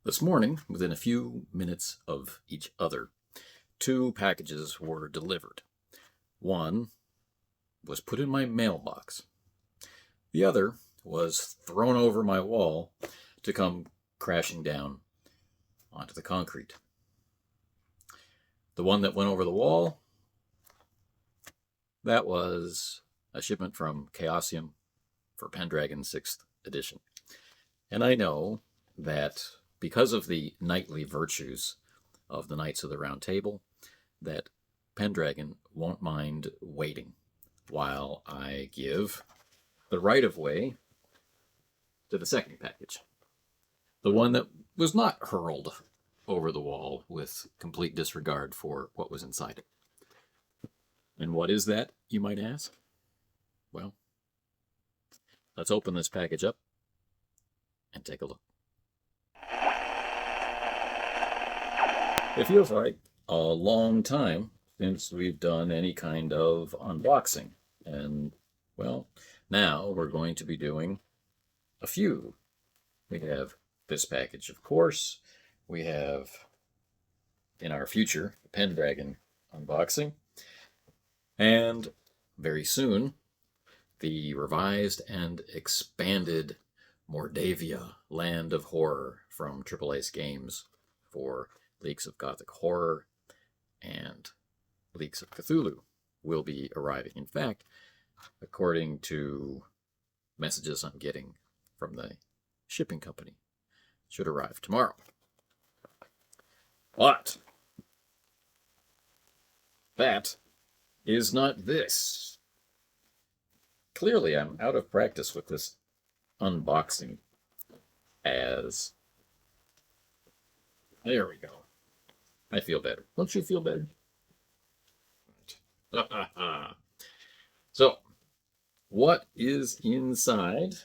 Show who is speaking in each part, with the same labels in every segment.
Speaker 1: This morning, within a few minutes of each other, two packages were delivered. One was put in my mailbox. The other was thrown over my wall to come crashing down onto the concrete. The one that went over the wall, that was a shipment from Chaosium for Pendragon 6th edition. And I know that because of the knightly virtues of the Knights of the Round Table, that Pendragon won't mind waiting while I give the right-of-way to the second package. The one that was not hurled over the wall with complete disregard for what was inside it. And what is that, you might ask? Well, let's open this package up and take a look. It feels like a long time since we've done any kind of unboxing. And, well, now we're going to be doing a few. We have this package, of course. We have, in our future, the Pendragon unboxing. And very soon, the revised and expanded Mordavia Land of Horror from Triple Ace Games for Leagues of Gothic Horror and Leagues of Cthulhu will be arriving. In fact, according to messages I'm getting from the shipping company, it should arrive tomorrow. But that is not this. Clearly, I'm out of practice with this unboxing as... There we go. I feel better. Don't you feel better? So, what is inside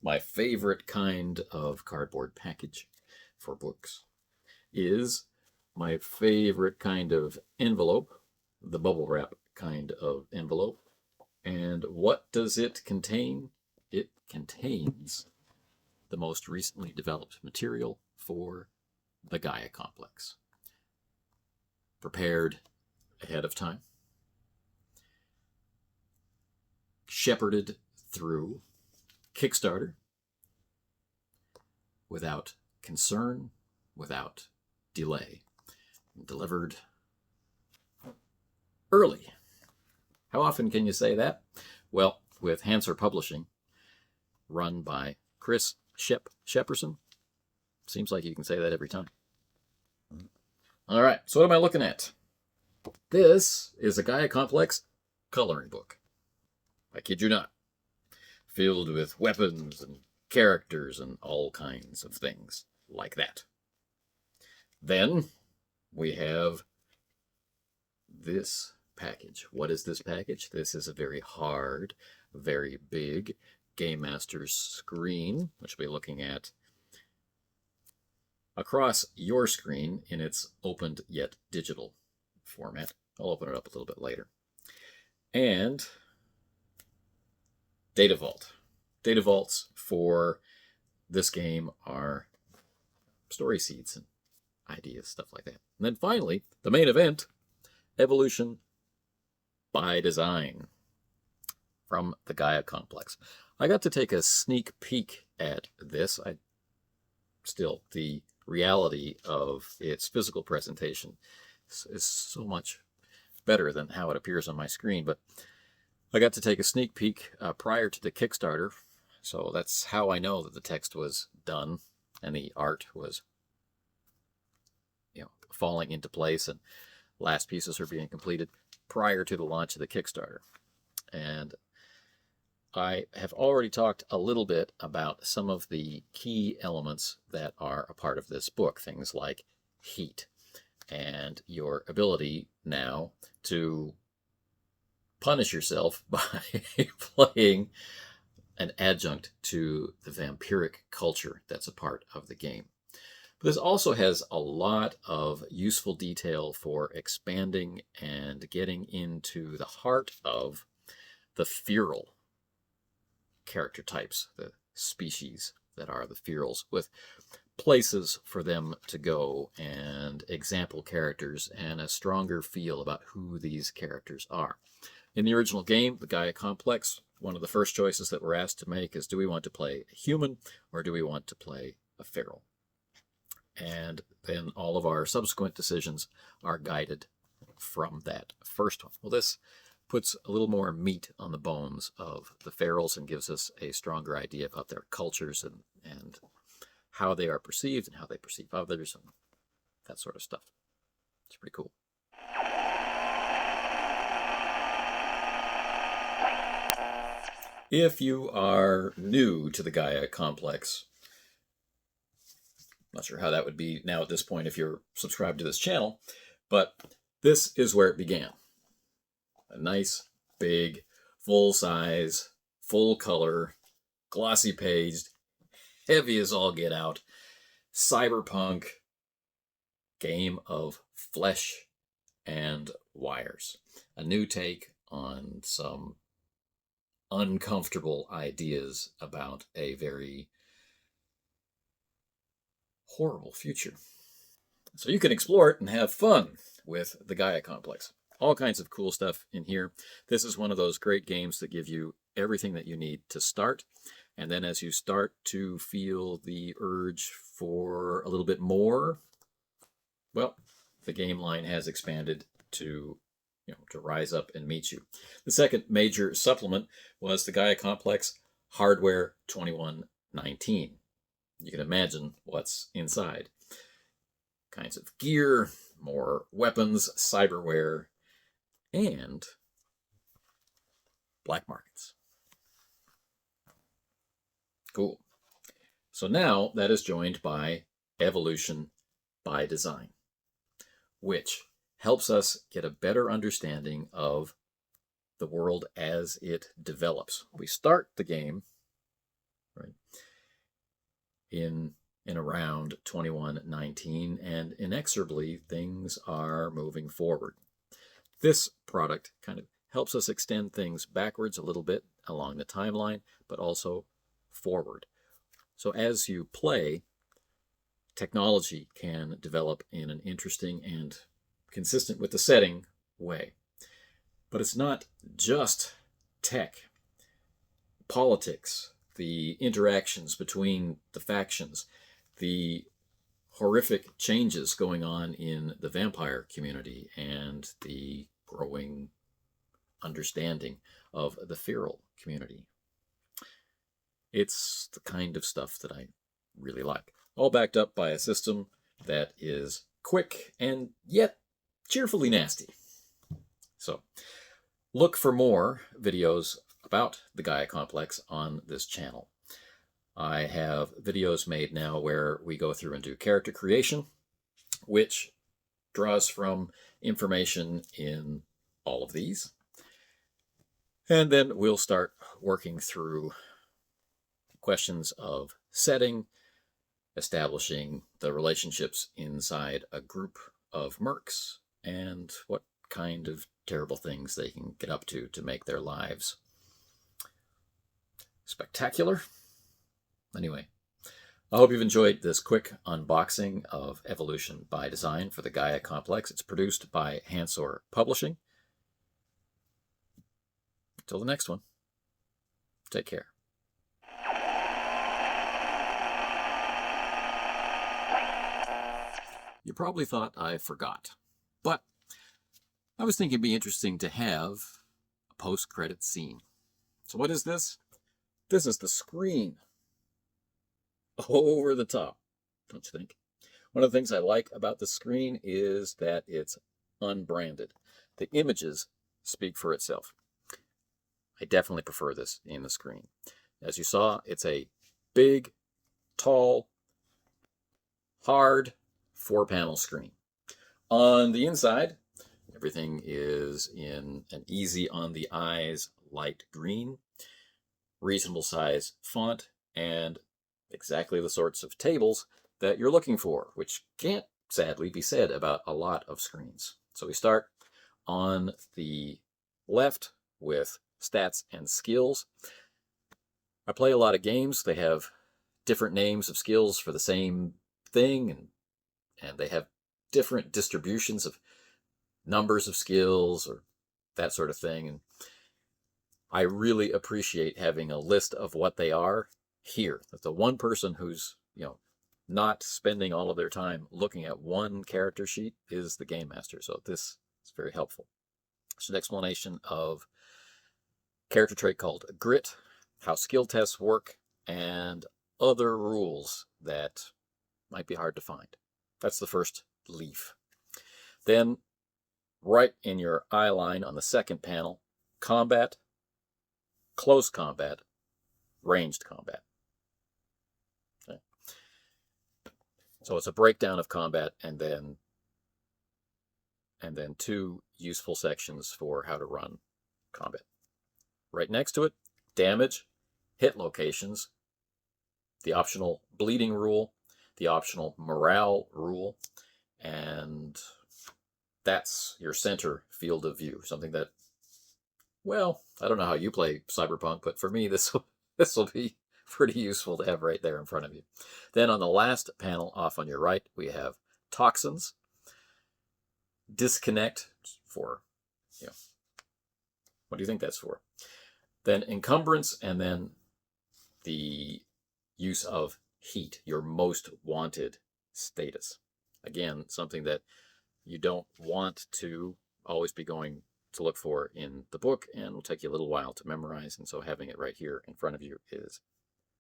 Speaker 1: my favorite kind of cardboard package for books is my favorite kind of envelope, the bubble wrap kind of envelope. And what does it contain? It contains the most recently developed material for the Gaia Complex. Prepared ahead of time. Shepherded through Kickstarter without concern, without delay. Delivered early. How often can you say that? Well, with Hansor Publishing, run by Chris Shepperson, seems like you can say that every time. All right, so what am I looking at? This is a Gaia Complex coloring book. I kid you not. Filled with weapons and characters and all kinds of things like that. Then we have this package. What is this package? This is a very hard, very big Game Master's screen, which we'll be looking at across your screen in its opened yet digital format. I'll open it up a little bit later. And Data Vault. Data vaults for this game are story seeds and ideas, stuff like that. And then finally, the main event, Evolution by Design from the Gaia Complex. I got to take a sneak peek at this. The reality of its physical presentation is so much better than how it appears on my screen, but I got to take a sneak peek prior to the Kickstarter, so that's how I know that the text was done and the art was, falling into place and last pieces are being completed prior to the launch of the Kickstarter. And I have already talked a little bit about some of the key elements that are a part of this book, things like heat and your ability now to punish yourself by playing an adjunct to the vampiric culture that's a part of the game. But this also has a lot of useful detail for expanding and getting into the heart of the feral character types, the species that are the ferals, with places for them to go and example characters and a stronger feel about who these characters are. In the original game, the Gaia Complex, one of the first choices that we're asked to make is, do we want to play a human or do we want to play a feral? And then all of our subsequent decisions are guided from that first one. Well, this puts a little more meat on the bones of the ferals and gives us a stronger idea about their cultures and how they are perceived and how they perceive others and that sort of stuff. It's pretty cool. If you are new to the Gaia Complex, not sure how that would be now at this point if you're subscribed to this channel, but this is where it began. A nice, big, full-size, full-color, glossy-paged, heavy as all get out, cyberpunk game of flesh and wires. A new take on some uncomfortable ideas about a very horrible future. So you can explore it and have fun with the Gaia Complex. All kinds of cool stuff in here. This is one of those great games that give you everything that you need to start. And then as you start to feel the urge for a little bit more, well, the game line has expanded to rise up and meet you. The second major supplement was the Gaia Complex Hardware 2119. You can imagine what's inside. Kinds of gear, more weapons, cyberware, and black markets. Cool. So now that is joined by Evolution by Design, which helps us get a better understanding of the world as it develops. We start the game right in around 2119, and inexorably things are moving forward. This product kind of helps us extend things backwards a little bit along the timeline, but also forward. So as you play, technology can develop in an interesting and consistent with the setting way. But it's not just tech. Politics, the interactions between the factions, the horrific changes going on in the vampire community, and the growing understanding of the feral community. It's the kind of stuff that I really like. All backed up by a system that is quick and yet cheerfully nasty. So, look for more videos about the Gaia Complex on this channel. I have videos made now where we go through and do character creation, which draws from information in all of these. And then we'll start working through questions of setting, establishing the relationships inside a group of mercs, and what kind of terrible things they can get up to make their lives spectacular. Anyway, I hope you've enjoyed this quick unboxing of Evolution by Design for the Gaia Complex. It's produced by Hansor Publishing. Until the next one, take care. You probably thought I forgot, but I was thinking it'd be interesting to have a post-credit scene. So what is this? This is the screen. Over the top, don't you think? One of the things I like about the screen is that it's unbranded. The images speak for itself. I definitely prefer this in the screen. As you saw, it's a big, tall, hard 4-panel screen. On the inside, everything is in an easy on the eyes light green, reasonable size font, and exactly the sorts of tables that you're looking for, which can't sadly be said about a lot of screens. So we start on the left with stats and skills. I play a lot of games. They have different names of skills for the same thing, and they have different distributions of numbers of skills or that sort of thing. And I really appreciate having a list of what they are here. That the one person who's, not spending all of their time looking at one character sheet is the game master. So this is very helpful. It's an explanation of character trait called grit, how skill tests work, and other rules that might be hard to find. That's the first leaf. Then right in your eye line on the second panel, combat, close combat, ranged combat. Okay. So it's a breakdown of combat and then 2 useful sections for how to run combat. Right next to it, damage, hit locations, the optional bleeding rule, the optional morale rule, and that's your center field of view. Something that, well, I don't know how you play Cyberpunk, but for me, this will be pretty useful to have right there in front of you. Then on the last panel off on your right, we have toxins, disconnect for, what do you think that's for? Then encumbrance, and then the use of heat, your most wanted status. Again, something that you don't want to always be going to look for in the book and will take you a little while to memorize, and so having it right here in front of you is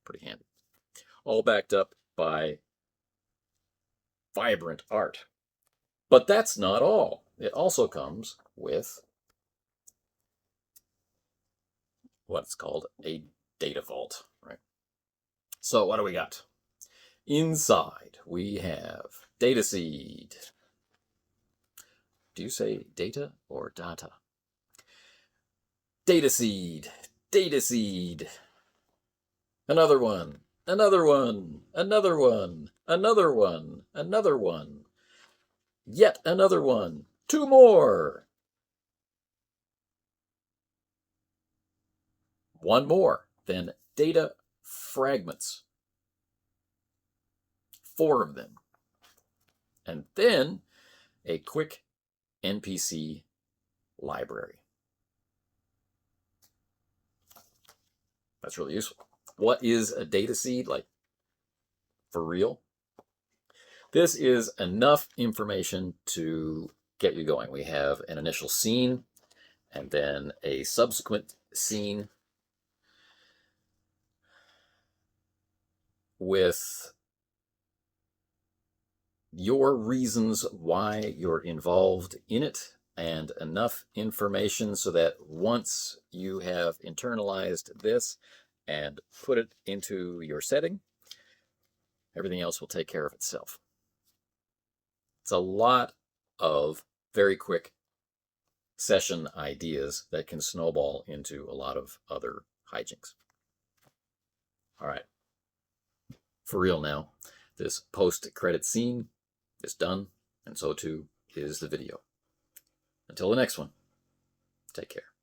Speaker 1: pretty handy. All backed up by vibrant art. But that's not all. It also comes with what's called a data vault, right? So what do we got? Inside we have data seed. Do you say data or data? Data seed, data seed. Another one, another one, another one, another one, another one. Yet another one. 2 more. 1 more. Then data fragments. 4 of them. And then a quick NPC library. That's really useful. What is a data seed, like, for real? This is enough information to get you going. We have an initial scene and then a subsequent scene with your reasons why you're involved in it, and enough information so that once you have internalized this and put it into your setting, everything else will take care of itself. It's a lot of very quick session ideas that can snowball into a lot of other hijinks. All right. For real now, this post-credit scene is done, and so too is the video. Until the next one, take care.